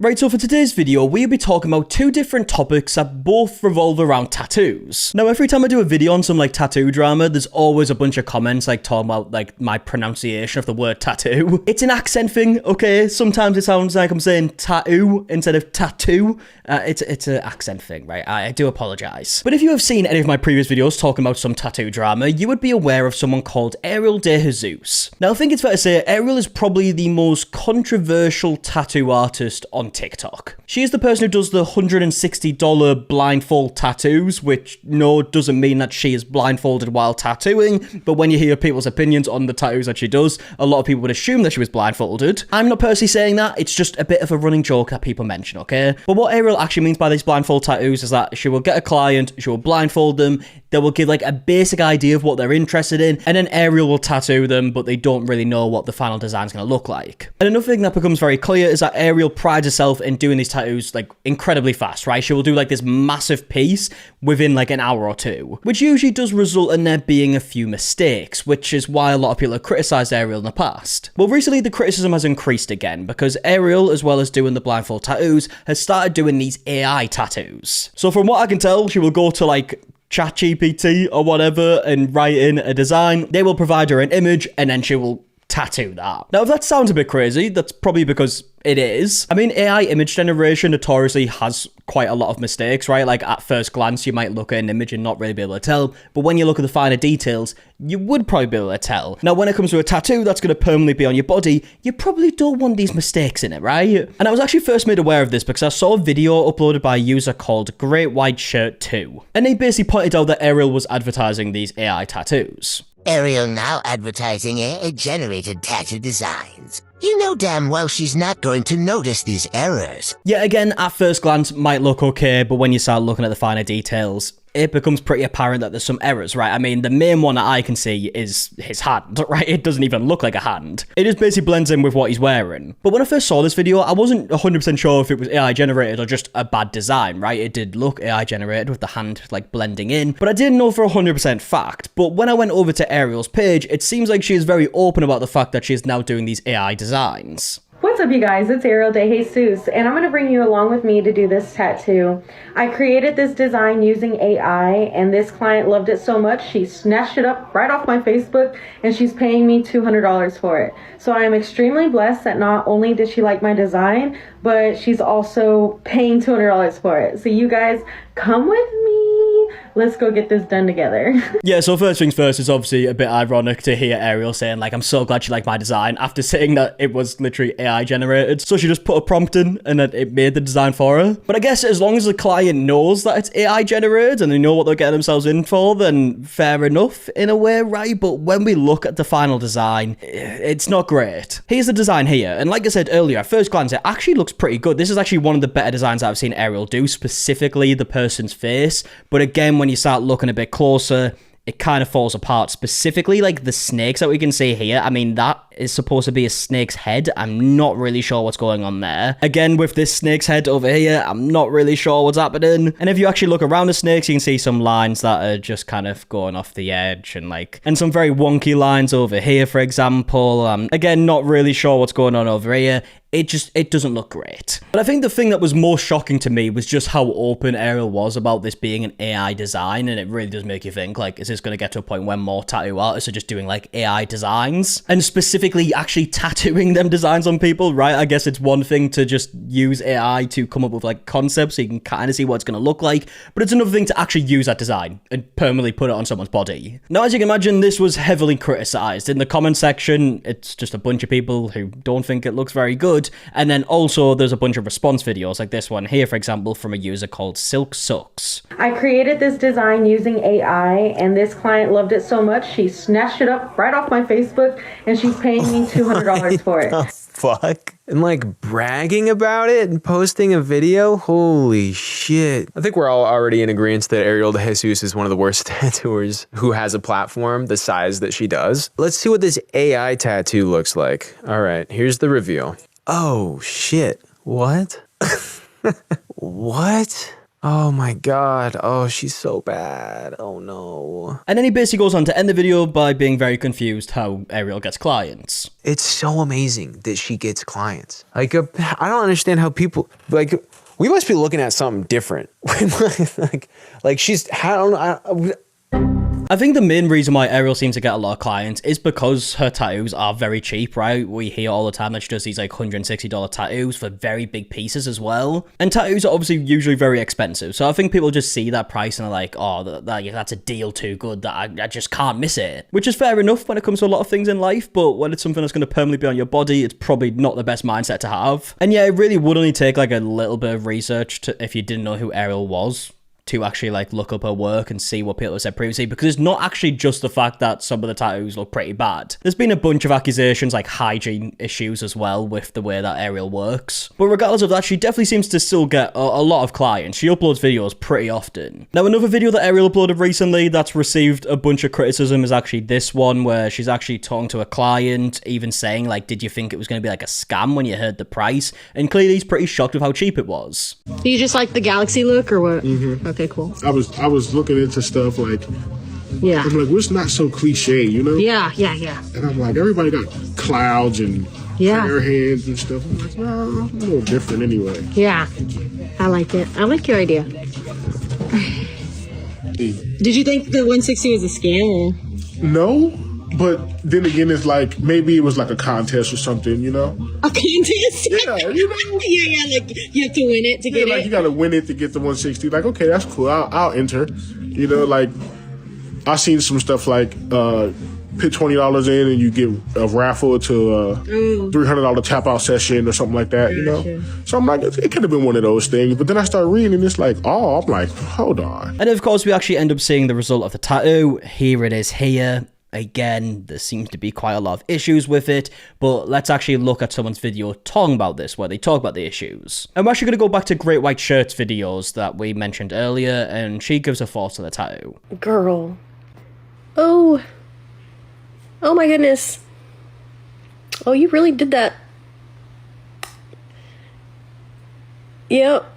Right, so for today's video, we'll be talking about two different topics that both revolve around tattoos. Now, every time I do a video on some tattoo drama, there's always a bunch of comments talking about my pronunciation of the word tattoo. It's an accent thing, okay? Sometimes it sounds like I'm saying tattoo instead of tattoo. It's an accent thing, right? I do apologize. But if you have seen any of my previous videos talking about some tattoo drama, you would be aware of someone called Ariel de Jesus. Now, I think it's fair to say Ariel is probably the most controversial tattoo artist on TikTok. She is the person who does the $160 blindfold tattoos, which no, doesn't mean that she is blindfolded while tattooing, but when you hear people's opinions on the tattoos that she does, a lot of people would assume that she was blindfolded. I'm not personally saying that, it's just a bit of a running joke that people mention, okay? But what Ariel actually means by these blindfold tattoos is that she will get a client, she will blindfold them, they will give a basic idea of what they're interested in, and then Ariel will tattoo them, but they don't really know what the final design's going to look like. And another thing that becomes very clear is that Ariel prides herself in doing these tattoos incredibly fast, right? She will do this massive piece within an hour or two, which usually does result in there being a few mistakes, which is why a lot of people have criticized Ariel in the past. Well, recently the criticism has increased again because Ariel, as well as doing the blindfold tattoos, has started doing these AI tattoos. So from what I can tell, she will go to ChatGPT or whatever and write in a design. They will provide her an image and then she will tattoo that. Now, if that sounds a bit crazy, that's probably because it is. I mean, AI image generation notoriously has quite a lot of mistakes, right? At first glance, you might look at an image and not really be able to tell, but when you look at the finer details, you would probably be able to tell. Now, when it comes to a tattoo that's going to permanently be on your body, you probably don't want these mistakes in it, right? And I was actually first made aware of this because I saw a video uploaded by a user called Great White Shirt 2, and they basically pointed out that Ariel was advertising these AI tattoos. Ariel now advertising AI-generated tattoo designs. You know damn well she's not going to notice these errors. Yeah, again, at first glance, might look okay, but when you start looking at the finer details, it becomes pretty apparent that there's some errors, right? I mean, the main one that I can see is his hand, right? It doesn't even look like a hand. It just basically blends in with what he's wearing. But when I first saw this video, I wasn't 100% sure if it was AI generated or just a bad design, right? It did look AI generated with the hand blending in, but I didn't know for 100% fact. But when I went over to Ariel's page, it seems like she is very open about the fact that she is now doing these AI designs. What's up, you guys? It's Ariel de Jesus, and I'm going to bring you along with me to do this tattoo. I created this design using AI, and this client loved it so much, she snatched it up right off my Facebook, and she's paying me $200 for it. So I am extremely blessed that not only did she like my design, but she's also paying $200 for it. So you guys, come with me. Let's go get this done together. Yeah, so first things first, it's obviously a bit ironic to hear Ariel saying, I'm so glad you liked my design, after saying that it was literally AI generated. So she just put a prompt in and then it made the design for her. But I guess as long as the client knows that it's AI generated and they know what they're getting themselves in for, then fair enough in a way, right? But when we look at the final design, it's not great. Here's the design here. And like I said earlier, at first glance, it actually looks pretty good. This is actually one of the better designs that I've seen Ariel do, specifically the person's face. But again, when you start looking a bit closer, it kind of falls apart, specifically the snakes that we can see here. I mean, that is supposed to be a snake's head. I'm not really sure what's going on there. Again, with this snake's head over here, I'm not really sure what's happening. And if you actually look around the snakes, you can see some lines that are just kind of going off the edge and some very wonky lines over here, for example. Again, not really sure what's going on over here. It doesn't look great. But I think the thing that was most shocking to me was just how open Ariel was about this being an AI design, and it really does make you think, is this going to get to a point where more tattoo artists are just doing AI designs? And specifically actually tattooing them designs on people, right? I guess it's one thing to just use AI to come up with concepts so you can kind of see what it's going to look like, but it's another thing to actually use that design and permanently put it on someone's body. Now, as you can imagine, this was heavily criticized. In the comment section, it's just a bunch of people who don't think it looks very good. And then also there's a bunch of response videos like this one here, for example, from a user called Silk Sucks. I created this design using AI, and this client loved it so much, she snatched it up right off my Facebook, and she's paying me $200 for it. Fuck? And bragging about it and posting a video? Holy shit. I think we're all already in agreement that Ariel de Jesus is one of the worst tattooers who has a platform the size that she does. Let's see what this AI tattoo looks like. All right, here's the review. Oh shit. What? What? Oh my God. Oh, she's so bad. Oh no. And then he basically goes on to end the video by being very confused how Ariel gets clients. It's so amazing that she gets clients. Like, I don't understand how people, like, we must be looking at something different. like she's, I think the main reason why Ariel seems to get a lot of clients is because her tattoos are very cheap, right? We hear all the time that she does these like $160 tattoos for very big pieces as well. And tattoos are obviously usually very expensive. So I think people just see that price and are like, oh, that's a deal too good that I just can't miss it. Which is fair enough when it comes to a lot of things in life, but when it's something that's going to permanently be on your body, it's probably not the best mindset to have. And yeah, it really would only take like a little bit of research if you didn't know who Ariel was, to actually like look up her work and see what people have said previously, because it's not actually just the fact that some of the tattoos look pretty bad. There's been a bunch of accusations, like hygiene issues as well with the way that Ariel works. But regardless of that, she definitely seems to still get a lot of clients. She uploads videos pretty often. Now, another video that Ariel uploaded recently that's received a bunch of criticism is actually this one, where she's actually talking to a client, even saying like, did you think it was going to be like a scam when you heard the price? And clearly he's pretty shocked with how cheap it was. Do you just like the galaxy look or what? Okay, cool. I was looking into stuff like, Yeah. I'm like, what's not so cliche, you know? Yeah. And I'm like, everybody got clouds and Yeah. fair hands and stuff. I'm like, no, I'm a little different anyway. Yeah. I like it. I like your idea. Did you think the 160 was a scam? Or? No, but then again, it's like, maybe it was like a contest or something, you know? A contest? Yeah, you know? yeah, like you have to win it to get Like it. you gotta win it to get the 160. Like, okay, that's cool. I'll enter. You know, like I seen some stuff like put $20 in and you get a raffle to a $300 tap out session or something like that. You know, so I'm like, it could have been one of those things. But then I start reading and it's like, oh, I'm like, hold on. And of course, we actually end up seeing the result of the tattoo. Here it is here. Again, there seems to be quite a lot of issues with it, but let's actually look at someone's video talking about this, where they talk about the issues. And we're actually going to go back to Great White Shirt's videos that we mentioned earlier, and she gives her thoughts on the tattoo. Girl. Oh my goodness. Oh, you really did that. Yep.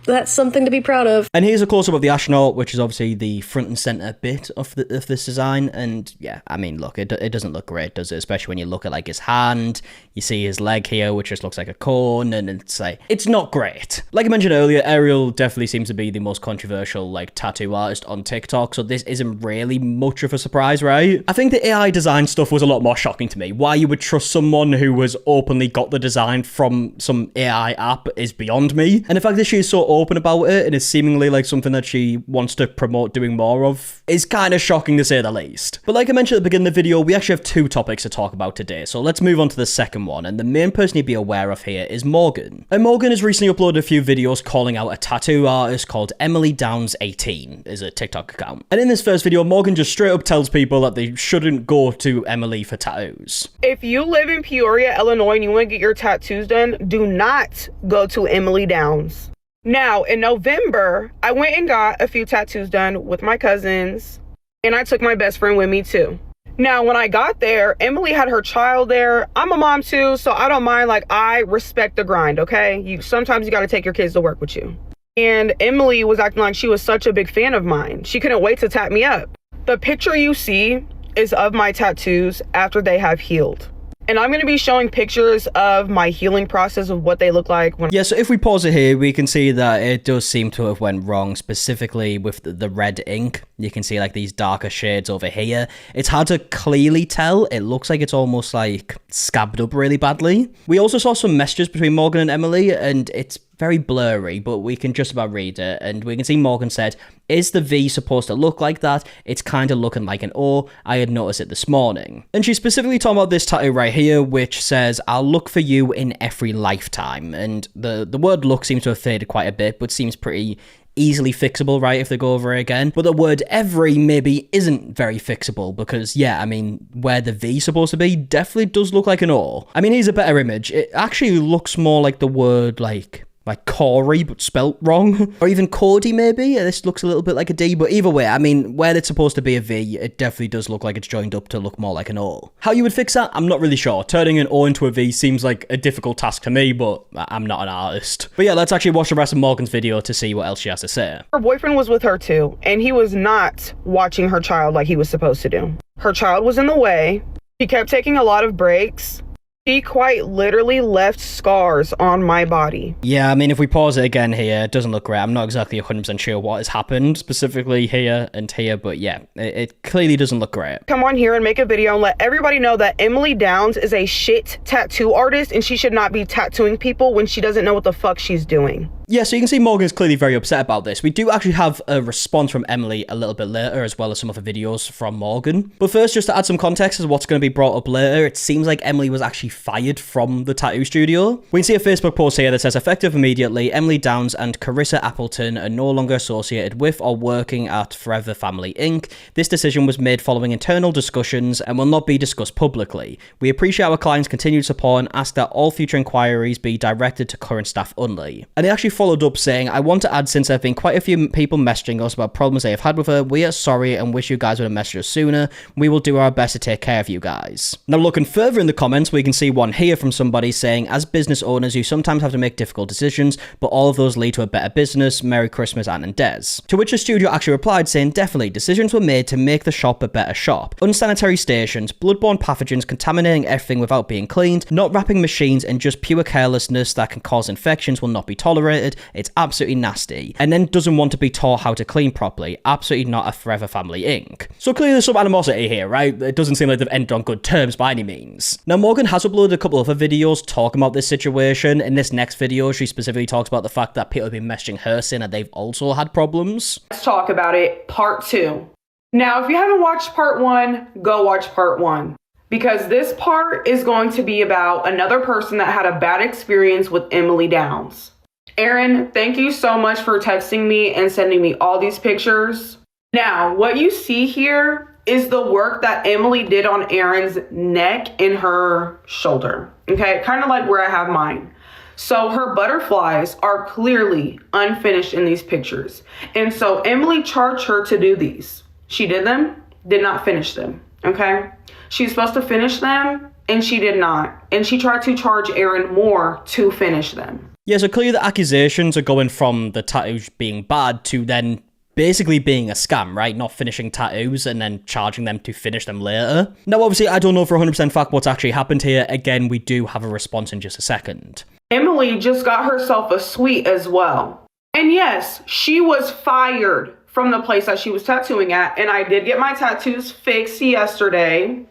That's something to be proud of. And here's a close-up of the astronaut, which is obviously the front and center bit of this design. And yeah, I mean, look, it doesn't look great, does it? Especially when you look at like his hand, you see his leg here, which just looks like a cone, and it's like, it's not great. Like I mentioned earlier, Ariel definitely seems to be the most controversial like tattoo artist on TikTok, so this isn't really much of a surprise, right? I think the AI design stuff was a lot more shocking to me. Why you would trust someone who has openly got the design from some AI app is beyond me. And the fact that she is so open about it and it's seemingly like something that she wants to promote doing more of is kind of shocking to say the least. But like I mentioned at the beginning of the video, we actually have two topics to talk about today, so let's move on to the second one. And the main person you'd be aware of here is Morgan. And Morgan has recently uploaded a few videos calling out a tattoo artist called Emily Downs 18 is a TikTok account. And in this first video, Morgan just straight up tells people that they shouldn't go to Emily for tattoos. If you live in Peoria, Illinois, and you want to get your tattoos done, do not go to Emily Downs. Now, in November, I went and got a few tattoos done with my cousins, and I took my best friend with me too. Now, when I got there, Emily had her child there. I'm a mom too, so I don't mind. Like, I respect the grind, okay? Sometimes you got to take your kids to work with you. And Emily was acting like she was such a big fan of mine. She couldn't wait to tap me up. The picture you see is of my tattoos after they have healed. And I'm going to be showing pictures of my healing process of what they look like. Yeah, so if we pause it here, we can see that it does seem to have went wrong, specifically with the red ink. You can see like these darker shades over here. It's hard to clearly tell. It looks like it's almost like scabbed up really badly. We also saw some messages between Morgan and Emily, and it's very blurry, but we can just about read it. And we can see Morgan said, "Is the V supposed to look like that? It's kind of looking like an O. I had noticed it this morning." And she's specifically talking about this tattoo right here, which says, "I'll look for you in every lifetime." And the word look seems to have faded quite a bit, but seems pretty easily fixable, right, if they go over it again. But the word every maybe isn't very fixable, because yeah, I mean, where the V's supposed to be definitely does look like an O. I mean, here's a better image. It actually looks more like the word like like Corey, but spelt wrong. Or even Cody, maybe. This looks a little bit like a D, but either way, I mean, where it's supposed to be a V, it definitely does look like it's joined up to look more like an O. How you would fix that? I'm not really sure. Turning an O into a V seems like a difficult task to me, but I'm not an artist. But yeah, let's actually watch the rest of Morgan's video to see what else she has to say. Her boyfriend was with her too, and he was not watching her child like he was supposed to do. Her child was in the way. He kept taking a lot of breaks. He quite literally left scars on my body. Yeah, I mean, if we pause it again here, it doesn't look great. I'm not exactly 100% sure what has happened, specifically here and here, but yeah, it clearly doesn't look great. Come on here and make a video and let everybody know that Emily Downs is a shit tattoo artist and she should not be tattooing people when she doesn't know what the fuck she's doing. Yeah, so you can see Morgan's clearly very upset about this. We do actually have a response from Emily a little bit later, as well as some other videos from Morgan. But first, just to add some context as what's going to be brought up later, it seems like Emily was actually fired from the tattoo studio. We can see a Facebook post here that says, effective immediately, Emily Downs and Carissa Appleton are no longer associated with or working at Forever Family Inc. This decision was made following internal discussions and will not be discussed publicly. We appreciate our clients' continued support and ask that all future inquiries be directed to current staff only. And they actually followed up saying, I want to add, since there have been quite a few people messaging us about problems they have had with her, we are sorry and wish you guys would have messaged us sooner. We will do our best to take care of you guys. Now, looking further in the comments, we can see one here from somebody saying, as business owners, you sometimes have to make difficult decisions, but all of those lead to a better business. Merry Christmas, Anne and Des. To which the studio actually replied saying, definitely, decisions were made to make the shop a better shop. Unsanitary stations, bloodborne pathogens contaminating everything without being cleaned, not wrapping machines, and just pure carelessness that can cause infections will not be tolerated. It's absolutely nasty. And then doesn't want to be taught how to clean properly. Absolutely not a Forever Family Inc. So clearly there's some animosity here, right? It doesn't seem like they've ended on good terms by any means. Now, Morgan has uploaded a couple other videos talking about this situation. In this next video, she specifically talks about the fact that people have been messaging her saying that they've also had problems. Let's talk about it. Part 2. Now, if you haven't watched part 1, go watch part 1. Because this part is going to be about another person that had a bad experience with Emily Downs. Aaron, thank you so much for texting me and sending me all these pictures. Now, what you see here is the work that Emily did on Aaron's neck and her shoulder. Okay, kind of like where I have mine. So her butterflies are clearly unfinished in these pictures. And so Emily charged her to do these. She did them, did not finish them. Okay, she's supposed to finish them and she did not. And she tried to charge Aaron more to finish them. Yeah, so clearly the accusations are going from the tattoos being bad to then basically being a scam, right? Not finishing tattoos and then charging them to finish them later. Now, obviously, I don't know for 100% fact what's actually happened here. Again, we do have a response in just a second. Emily just got herself a suite as well. And yes, she was fired from the place that she was tattooing at. And I did get my tattoos fixed yesterday.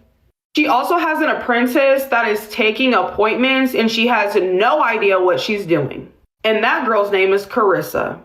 She also has an apprentice that is taking appointments and she has no idea what she's doing. And that girl's name is Carissa.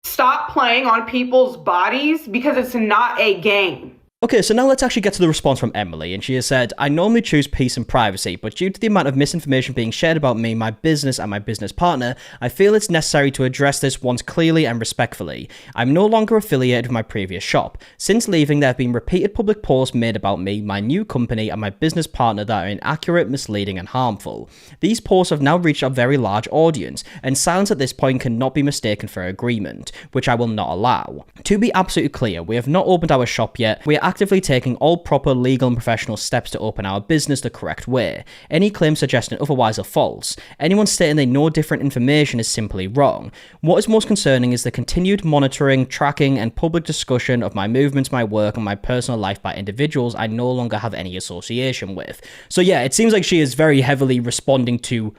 Stop playing on people's bodies because it's not a game. Okay, so now let's actually get to the response from Emily, and she has said, I normally choose peace and privacy, but due to the amount of misinformation being shared about me, my business, and my business partner, I feel it's necessary to address this once clearly and respectfully. I'm no longer affiliated with my previous shop. Since leaving, there have been repeated public posts made about me, my new company, and my business partner that are inaccurate, misleading, and harmful. These posts have now reached a very large audience, and silence at this point cannot be mistaken for agreement, which I will not allow. To be absolutely clear, we have not opened our shop yet. We are actively taking all proper legal and professional steps to open our business the correct way. Any claim suggesting otherwise are false. Anyone stating they know different information is simply wrong. What is most concerning is the continued monitoring, tracking, and public discussion of my movements, my work, and my personal life by individuals I no longer have any association with. So yeah, it seems like she is very heavily responding to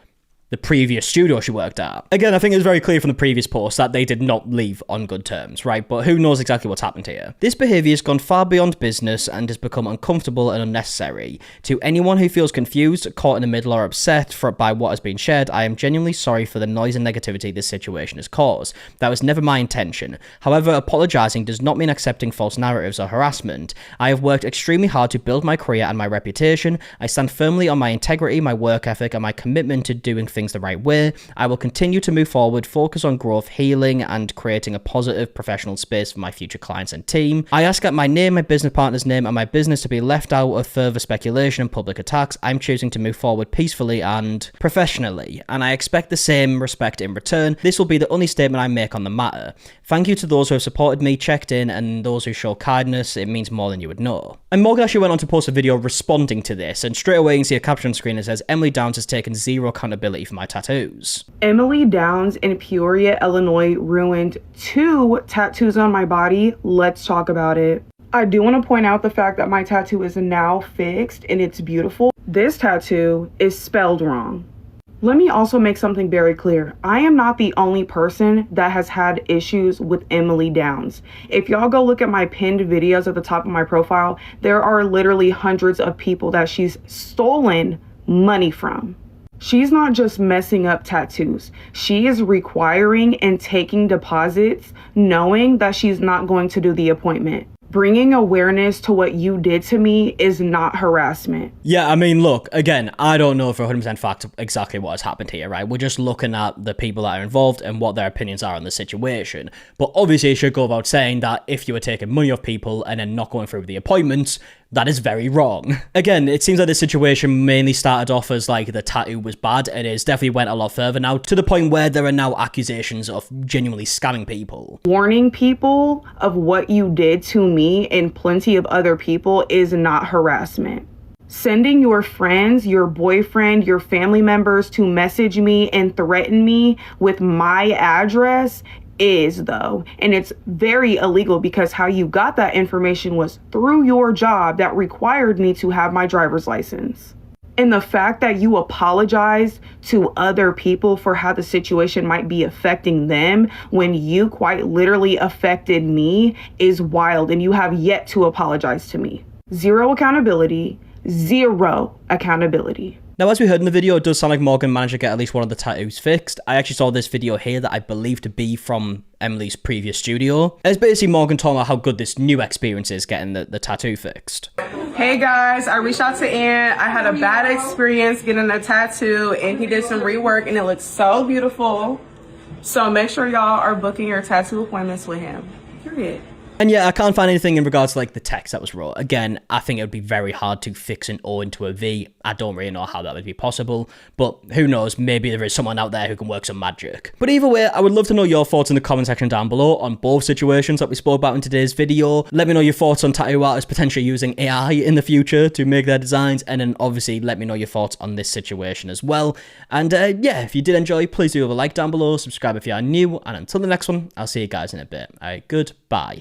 the previous studio she worked at. Again, I think it was very clear from the previous post that they did not leave on good terms, right? But who knows exactly what's happened here. This behaviour has gone far beyond business and has become uncomfortable and unnecessary. To anyone who feels confused, caught in the middle, or upset by what has been shared, I am genuinely sorry for the noise and negativity this situation has caused. That was never my intention. However, apologising does not mean accepting false narratives or harassment. I have worked extremely hard to build my career and my reputation. I stand firmly on my integrity, my work ethic, and my commitment to doing things things the right way. I will continue to move forward, focus on growth, healing, and creating a positive professional space for my future clients and team. I ask that my name, my business partner's name, and my business to be left out of further speculation and public attacks. I'm choosing to move forward peacefully and professionally, and I expect the same respect in return. This will be the only statement I make on the matter. Thank you to those who have supported me, checked in, and those who show kindness. It means more than you would know. And Morgan actually went on to post a video responding to this, and straight away you can see a caption on screen that says, Emily Downs has taken zero accountability for my tattoos. Emily Downs in Peoria, Illinois ruined 2 tattoos on my body. Let's talk about it. I do want to point out the fact that my tattoo is now fixed and it's beautiful. This tattoo is spelled wrong. Let me also make something very clear. I am not the only person that has had issues with Emily Downs. If y'all go look at my pinned videos at the top of my profile, there are literally hundreds of people that she's stolen money from. She's not just messing up tattoos. She is requiring and taking deposits knowing that she's not going to do the appointment. Bringing awareness to what you did to me is not harassment. Yeah, I mean, look, again, I don't know for 100% fact exactly what has happened here, right? We're just looking at the people that are involved and what their opinions are on the situation. But obviously, it should go without saying that if you were taking money off people and then not going through with the appointments, that is very wrong. Again, it seems like this situation mainly started off as like the tattoo was bad, and it's definitely went a lot further now, to the point where there are now accusations of genuinely scamming people. Warning people of what you did to me and plenty of other people is not harassment. Sending your friends, your boyfriend, your family members to message me and threaten me with my address is, though, and it's very illegal because how you got that information was through your job that required me to have my driver's license. And the fact that you apologized to other people for how the situation might be affecting them when you quite literally affected me is wild, and you have yet to apologize to me. Zero accountability, zero accountability. Now, as we heard in the video, it does sound like Morgan managed to get at least one of the tattoos fixed. I actually saw this video here that I believe to be from Emily's previous studio. It's basically Morgan talking about how good this new experience is getting the tattoo fixed. Hey guys, I reached out to Ann. I had a bad experience getting a tattoo and he did some rework and it looks so beautiful. So make sure y'all are booking your tattoo appointments with him. Period. And yeah, I can't find anything in regards to like the text that was wrote. Again, I think it would be very hard to fix an O into a V. I don't really know how that would be possible, but who knows, maybe there is someone out there who can work some magic. But either way, I would love to know your thoughts in the comment section down below on both situations that we spoke about in today's video. Let me know your thoughts on tattoo artists potentially using AI in the future to make their designs, and then obviously let me know your thoughts on this situation as well. And yeah, if you did enjoy, please do leave a like down below, subscribe if you are new, and until the next one, I'll see you guys in a bit. Alright, goodbye.